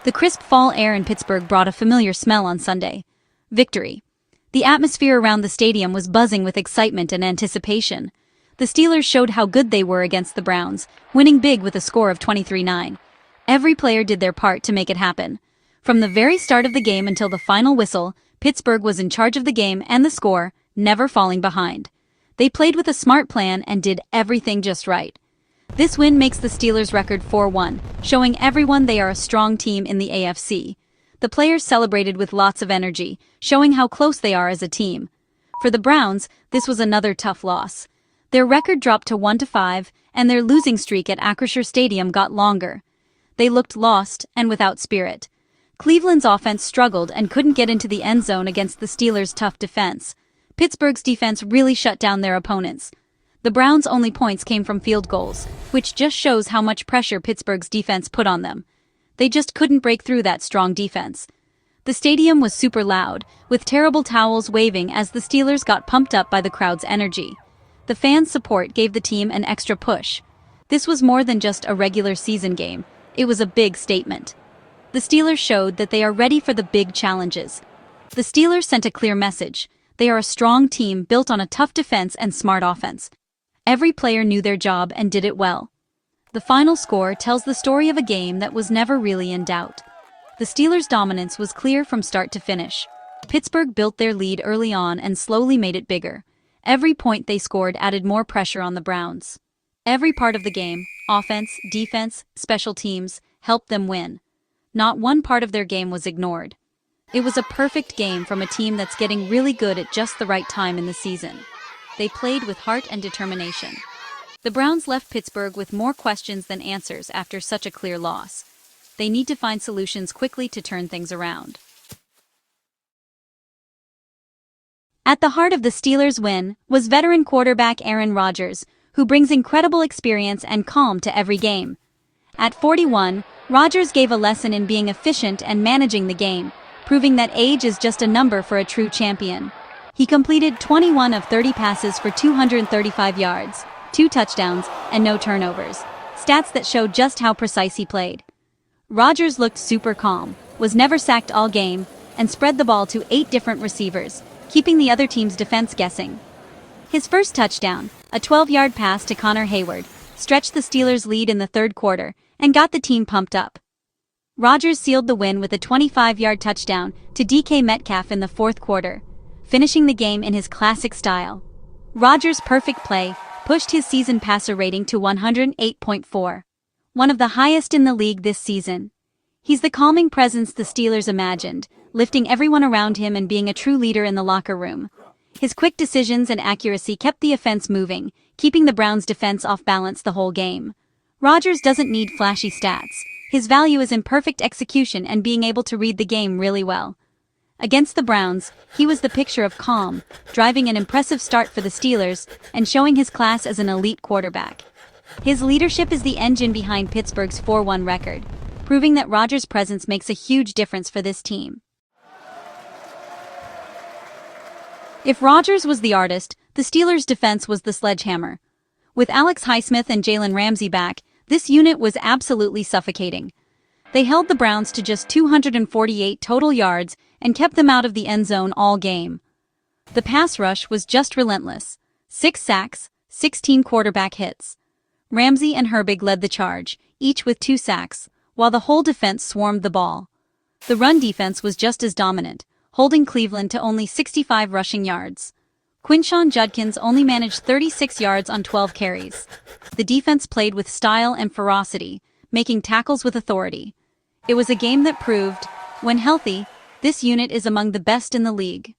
The crisp fall air in Pittsburgh brought a familiar smell on Sunday. Victory. The atmosphere around the stadium was buzzing with excitement and anticipation. The Steelers showed how good they were against the Browns, winning big with a score of 23-9. Every player did their part to make it happen. From the very start of the game until the final whistle, Pittsburgh was in charge of the game and the score, never falling behind. They played with a smart plan and did everything just right. This win makes the Steelers' record 4-1, showing everyone they are a strong team in the AFC. The players celebrated with lots of energy, showing how close they are as a team. For the Browns, this was another tough loss. Their record dropped to 1-5, and their losing streak at Acrisure Stadium got longer. They looked lost and without spirit. Cleveland's offense struggled and couldn't get into the end zone against the Steelers' tough defense. Pittsburgh's defense really shut down their opponents. The Browns' only points came from field goals, which just shows how much pressure Pittsburgh's defense put on them. They just couldn't break through that strong defense. The stadium was super loud, with terrible towels waving as the Steelers got pumped up by the crowd's energy. The fans' support gave the team an extra push. This was more than just a regular season game. It was a big statement. The Steelers showed that they are ready for the big challenges. The Steelers sent a clear message. They are a strong team built on a tough defense and smart offense. Every player knew their job and did it well. The final score tells the story of a game that was never really in doubt. The Steelers' dominance was clear from start to finish. Pittsburgh built their lead early on and slowly made it bigger. Every point they scored added more pressure on the Browns. Every part of the game, offense, defense, special teams, helped them win. Not one part of their game was ignored. It was a perfect game from a team that's getting really good at just the right time in the season. They played with heart and determination. The Browns left Pittsburgh with more questions than answers after such a clear loss. They need to find solutions quickly to turn things around. At the heart of the Steelers' win was veteran quarterback Aaron Rodgers, who brings incredible experience and calm to every game. At 41, Rodgers gave a lesson in being efficient and managing the game, proving that age is just a number for a true champion. He completed 21 of 30 passes for 235 yards, 2 touchdowns, and no turnovers, stats that show just how precise he played. Rodgers looked super calm, was never sacked all game, and spread the ball to 8 different receivers, keeping the other team's defense guessing. His first touchdown, a 12-yard pass to Connor Hayward, stretched the Steelers' lead in the third quarter and got the team pumped up. Rodgers sealed the win with a 25-yard touchdown to DK Metcalf in the fourth quarter, finishing the game in his classic style. Rodgers' perfect play pushed his season passer rating to 108.4, one of the highest in the league this season. He's the calming presence the Steelers imagined, lifting everyone around him and being a true leader in the locker room. His quick decisions and accuracy kept the offense moving, keeping the Browns' defense off balance the whole game. Rodgers doesn't need flashy stats. His value is in perfect execution and being able to read the game really well. Against the Browns, he was the picture of calm, driving an impressive start for the Steelers and showing his class as an elite quarterback. His leadership is the engine behind Pittsburgh's 4-1 record, proving that Rodgers' presence makes a huge difference for this team. If Rodgers was the artist, the Steelers' defense was the sledgehammer. With Alex Highsmith and Jalen Ramsey back, this unit was absolutely suffocating. They held the Browns to just 248 total yards and kept them out of the end zone all game. The pass rush was just relentless. 6 sacks, 16 quarterback hits. Ramsey and Herbig led the charge, each with 2 sacks, while the whole defense swarmed the ball. The run defense was just as dominant, holding Cleveland to only 65 rushing yards. Quinshon Judkins only managed 36 yards on 12 carries. The defense played with style and ferocity, making tackles with authority. It was a game that proved, when healthy, this unit is among the best in the league.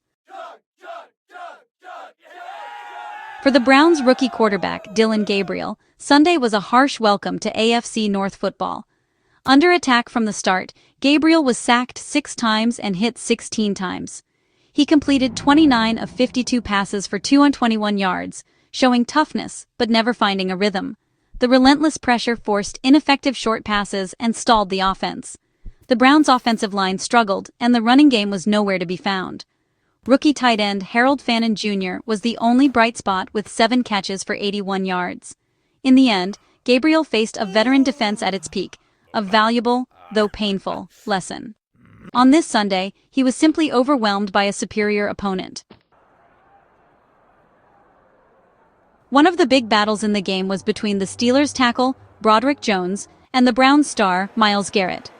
For the Browns' rookie quarterback, Dillon Gabriel, Sunday was a harsh welcome to AFC North football. Under attack from the start, Gabriel was sacked 6 times and hit 16 times. He completed 29 of 52 passes for 221 yards, showing toughness but never finding a rhythm. The relentless pressure forced ineffective short passes and stalled the offense. The Browns' offensive line struggled, and the running game was nowhere to be found. Rookie tight end Harold Fannin Jr. was the only bright spot with 7 catches for 81 yards. In the end, Gabriel faced a veteran defense at its peak, a valuable, though painful, lesson. On this Sunday, he was simply overwhelmed by a superior opponent. One of the big battles in the game was between the Steelers tackle, Broderick Jones, and the Browns star, Myles Garrett.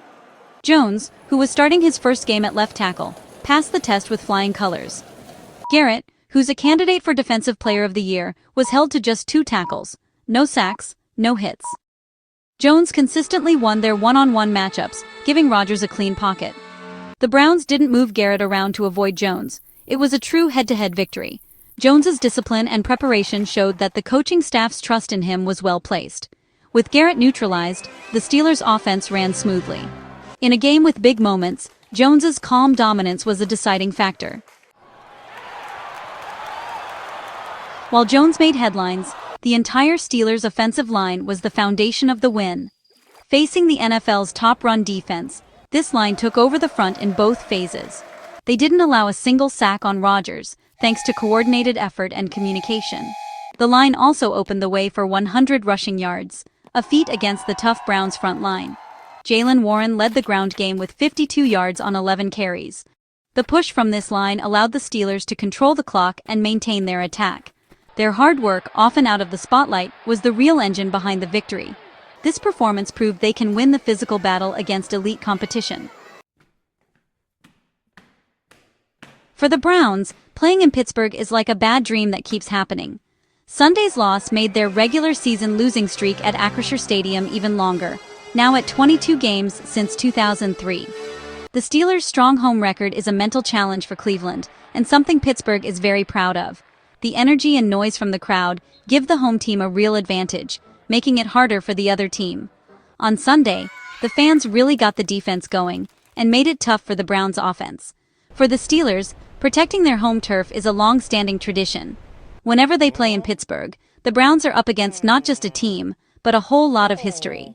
Jones, who was starting his first game at left tackle, passed the test with flying colors. Garrett, who's a candidate for Defensive Player of the Year, was held to just 2 tackles, no sacks, no hits. Jones consistently won their one-on-one matchups, giving Rodgers a clean pocket. The Browns didn't move Garrett around to avoid Jones. It was a true head-to-head victory. Jones's discipline and preparation showed that the coaching staff's trust in him was well placed. With Garrett neutralized, the Steelers' offense ran smoothly. In a game with big moments, Jones's calm dominance was a deciding factor. While Jones made headlines, the entire Steelers' offensive line was the foundation of the win. Facing the NFL's top run defense, this line took over the front in both phases. They didn't allow a single sack on Rodgers, thanks to coordinated effort and communication. The line also opened the way for 100 rushing yards, a feat against the tough Browns front line. Jaylen Warren led the ground game with 52 yards on 11 carries. The push from this line allowed the Steelers to control the clock and maintain their attack. Their hard work, often out of the spotlight, was the real engine behind the victory. This performance proved they can win the physical battle against elite competition. For the Browns, playing in Pittsburgh is like a bad dream that keeps happening. Sunday's loss made their regular season losing streak at Acrisure Stadium even longer, now at 22 games since 2003. The Steelers' strong home record is a mental challenge for Cleveland, and something Pittsburgh is very proud of. The energy and noise from the crowd give the home team a real advantage, making it harder for the other team. On Sunday, the fans really got the defense going and made it tough for the Browns' offense. For the Steelers, protecting their home turf is a long-standing tradition. Whenever they play in Pittsburgh, the Browns are up against not just a team, but a whole lot of history.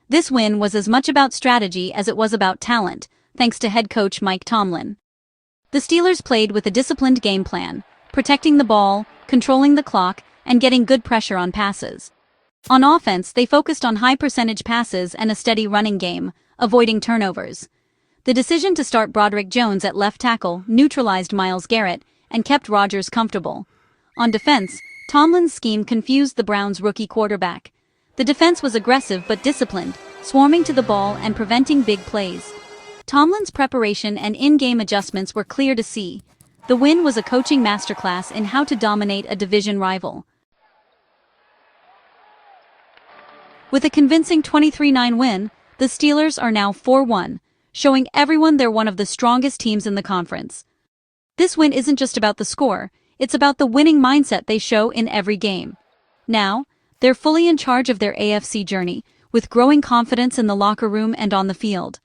This win was as much about strategy as it was about talent, thanks to head coach Mike Tomlin. The Steelers played with a disciplined game plan, protecting the ball, controlling the clock, and getting good pressure on passes. On offense, they focused on high-percentage passes and a steady running game, avoiding turnovers. The decision to start Broderick Jones at left tackle neutralized Myles Garrett and kept Rodgers comfortable. On defense, Tomlin's scheme confused the Browns' rookie quarterback. The defense was aggressive but disciplined, swarming to the ball and preventing big plays. Tomlin's preparation and in-game adjustments were clear to see. The win was a coaching masterclass in how to dominate a division rival. With a convincing 23-9 win, the Steelers are now 4-1, showing everyone they're one of the strongest teams in the conference. This win isn't just about the score, it's about the winning mindset they show in every game. Now, they're fully in charge of their AFC journey, with growing confidence in the locker room and on the field.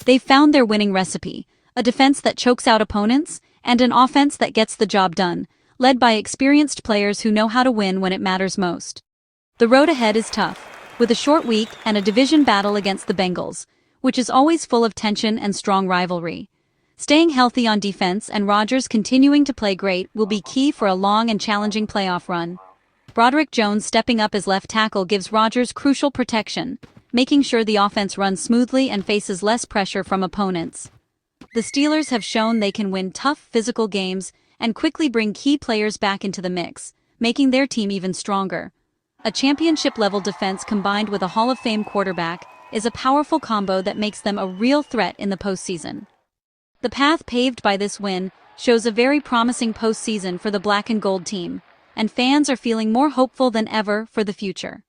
They've found their winning recipe, a defense that chokes out opponents, and an offense that gets the job done, led by experienced players who know how to win when it matters most. The road ahead is tough, with a short week and a division battle against the Bengals, which is always full of tension and strong rivalry. Staying healthy on defense and Rodgers continuing to play great will be key for a long and challenging playoff run. Broderick Jones stepping up as left tackle gives Rodgers crucial protection, making sure the offense runs smoothly and faces less pressure from opponents. The Steelers have shown they can win tough physical games and quickly bring key players back into the mix, making their team even stronger. A championship-level defense combined with a Hall of Fame quarterback is a powerful combo that makes them a real threat in the postseason. The path paved by this win shows a very promising postseason for the black and gold team, and fans are feeling more hopeful than ever for the future.